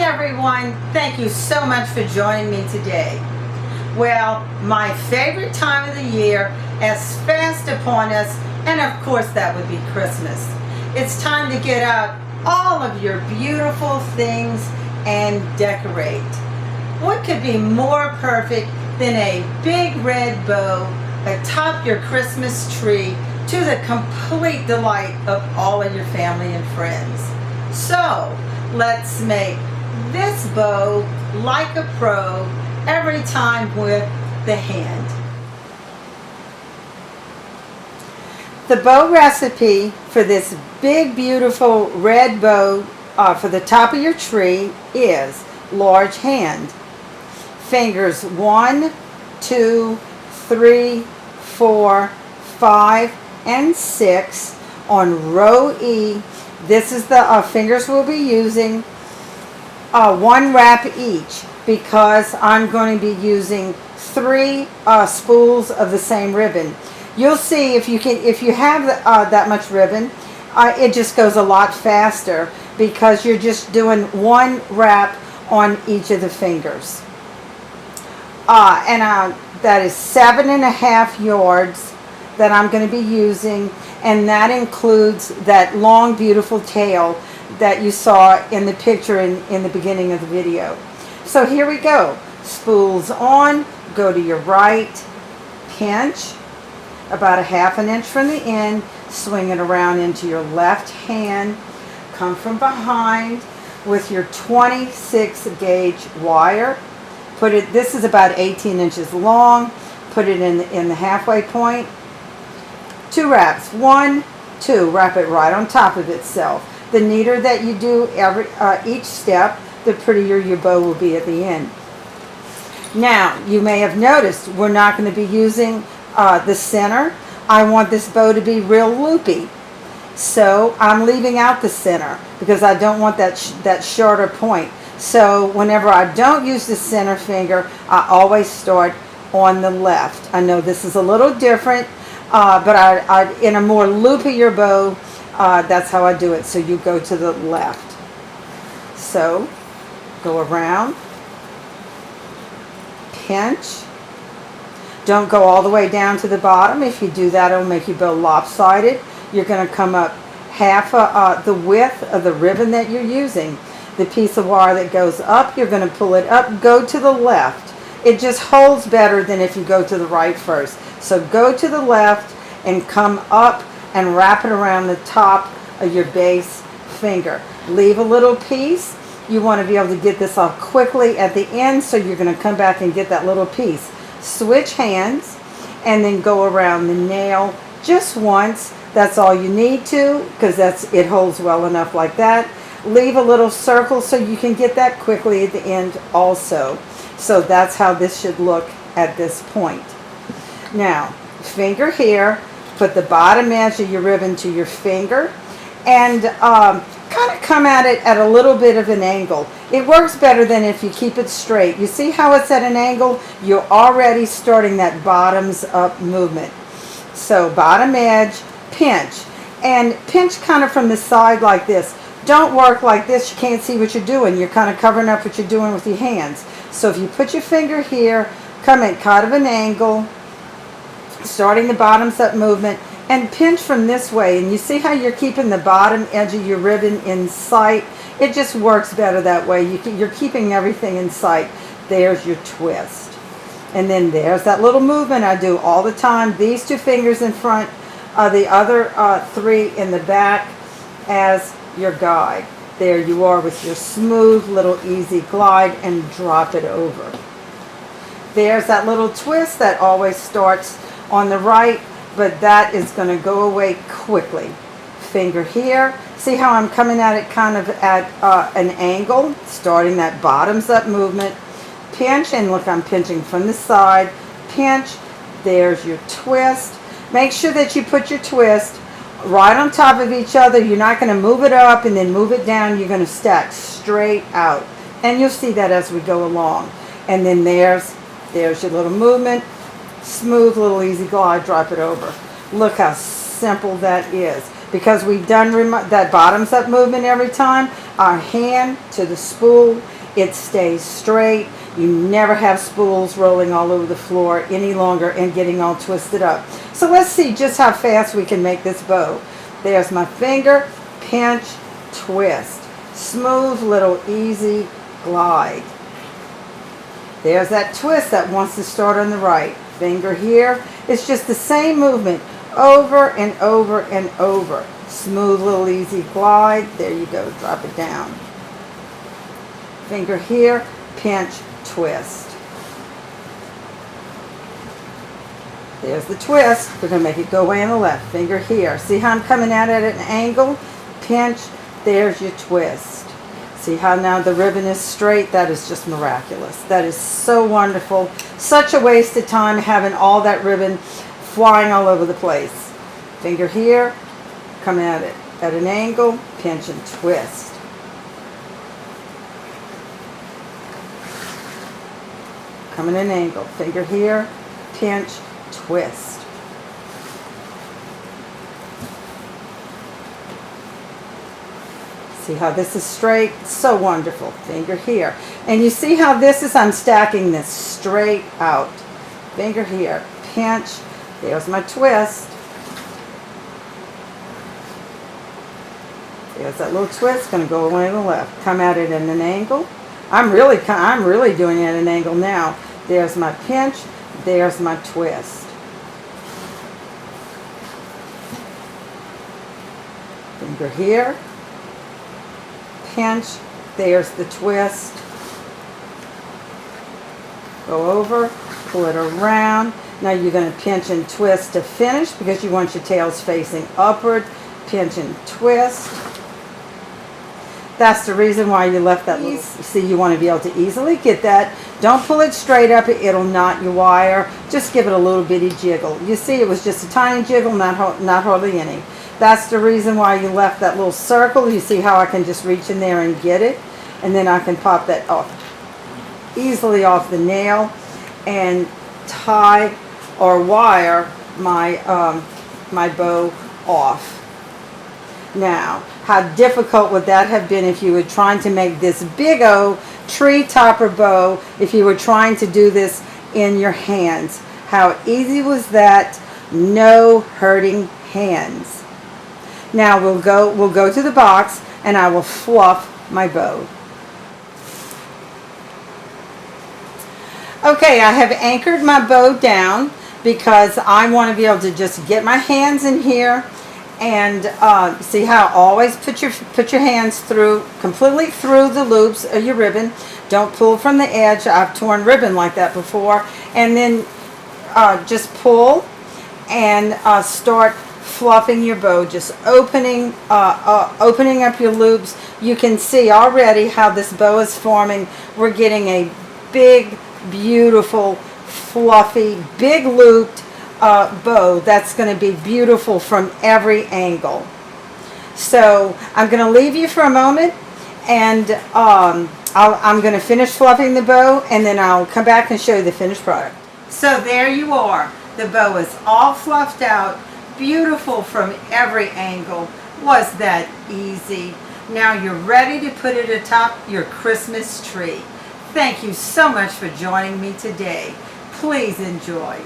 Hi everyone, thank you so much for joining me today. Well, my favorite time of the year is fast upon us, and of course that would be Christmas. It's time to get out all of your beautiful things and decorate. What could be more perfect than a big red bow atop your Christmas tree to the complete delight of all of your family and friends. So, let's make this bow like a pro every time with the hand. The bow recipe for this big beautiful red bow for the top of your tree is large hand. Fingers 1, 2, 3, 4, 5, and 6 on row E. This is the fingers we'll be using. One wrap each, because I'm going to be using 3 spools of the same ribbon. You'll see if you have that much ribbon, it just goes a lot faster because you're just doing one wrap on each of the fingers. That is 7.5 yards that I'm going to be using, and that includes that long beautiful tail that you saw in the picture in the beginning of the video. So here we go. Spools on, go to your right, pinch about a 1/2 inch from the end, swing it around into your left hand, come from behind with your 26 gauge wire. This is about 18 inches long, put it in the halfway point. 2 wraps, 1, 2, wrap it right on top of itself. The neater that you do each step, the prettier your bow will be at the end. Now, you may have noticed we're not going to be using the center. I want this bow to be real loopy. So I'm leaving out the center because I don't want that shorter point. So whenever I don't use the center finger, I always start on the left. I know this is a little different, but in a more loopier bow, that's how I do it. So you go to the left. So go around, pinch. Don't go all the way down to the bottom. If you do that, it'll make your bow lopsided. You're going to come up half the width of the ribbon that you're using. The piece of wire that goes up, you're going to pull it up, go to the left. It just holds better than if you go to the right first. So go to the left and come up and wrap it around the top of your base finger. Leave a little piece. You want to be able to get this off quickly at the end, so you're going to come back and get that little piece. Switch hands and then go around the nail just once. That's all you need to, because it holds well enough like that. Leave a little circle so you can get that quickly at the end also. So that's how this should look at this point. Now, finger here, put the bottom edge of your ribbon to your finger, and kind of come at it at a little bit of an angle. It works better than if you keep it straight. You see how it's at an angle? You're already starting that bottoms up movement. So bottom edge, pinch, and pinch kind of from the side like this. Don't work like this. You can't see what you're doing. You're kind of covering up what you're doing with your hands. So if you put your finger here, come at kind of an angle, starting the bottoms up movement, and pinch from this way. And you see how you're keeping the bottom edge of your ribbon in sight? It just works better that way. You're keeping everything in sight. There's your twist. And then there's that little movement I do all the time. These 2 fingers in front, the other 3 in the back as your guide. There you are with your smooth little easy glide, and drop it over. There's that little twist that always starts on the right, but that is going to go away quickly. Finger here. See how I'm coming at it kind of at an angle, starting that bottoms up movement. Pinch, and look, I'm pinching from the side. Pinch. There's your twist. Make sure that you put your twist right on top of each other. You're not going to move it up and then move it down. You're going to stack straight out. And you'll see that as we go along. And then there's your little movement. Smooth little easy glide, drop it over. Look how simple that is. Because we've done that bottoms up movement every time, our hand to the spool, it stays straight. You never have spools rolling all over the floor any longer and getting all twisted up. So let's see just how fast we can make this bow. There's my finger, pinch, twist. Smooth, little, easy glide. There's that twist that wants to start on the right. Finger here. It's just the same movement over and over and over. Smooth, little, easy glide. There you go. Drop it down. Finger here, pinch, twist. There's the twist. We're going to make it go away on the left. Finger here. See how I'm coming at it at an angle? Pinch. There's your twist. See how now the ribbon is straight? That is just miraculous. That is so wonderful. Such a waste of time having all that ribbon flying all over the place. Finger here. Come at it at an angle. Pinch and twist. Come at an angle. Finger here. Pinch. Twist. See how this is straight? So wonderful. Finger here. And you see how this is, I'm stacking this straight out. Finger here. Pinch. There's my twist. There's that little twist. Going to go away to the left. Come at it at an angle. I'm really doing it at an angle now. There's my pinch. There's my twist. Finger here. Pinch. There's the twist. Go over. Pull it around. Now you're going to pinch and twist to finish because you want your tails facing upward. Pinch and twist. That's the reason why you left that little. See, you want to be able to easily get that. Don't pull it straight up. It'll knot your wire. Just give it a little bitty jiggle. You see, it was just a tiny jiggle, not hardly any. That's the reason why you left that little circle. You see how I can just reach in there and get it. And then I can pop that off easily off the nail and tie or wire my, my bow off. Now, how difficult would that have been if you were trying to make this big O tree topper bow, if you were trying to do this in your hands? How easy was that? No hurting hands. Now we'll go to the box and I will fluff my bow. Okay, I have anchored my bow down because I want to be able to just get my hands in here. And see how always put your hands through, completely through the loops of your ribbon. Don't pull from the edge. I've torn ribbon like that before. And then just pull and start fluffing your bow, just opening up your loops. You can see already how this bow is forming. We're getting a big, beautiful, fluffy, big looped bow that's going to be beautiful from every angle. So I'm going to leave you for a moment and I'm going to finish fluffing the bow and then I'll come back and show you the finished product. So there you are. The bow is all fluffed out, beautiful from every angle. Was that easy? Now you're ready to put it atop your Christmas tree. Thank you so much for joining me today. Please enjoy.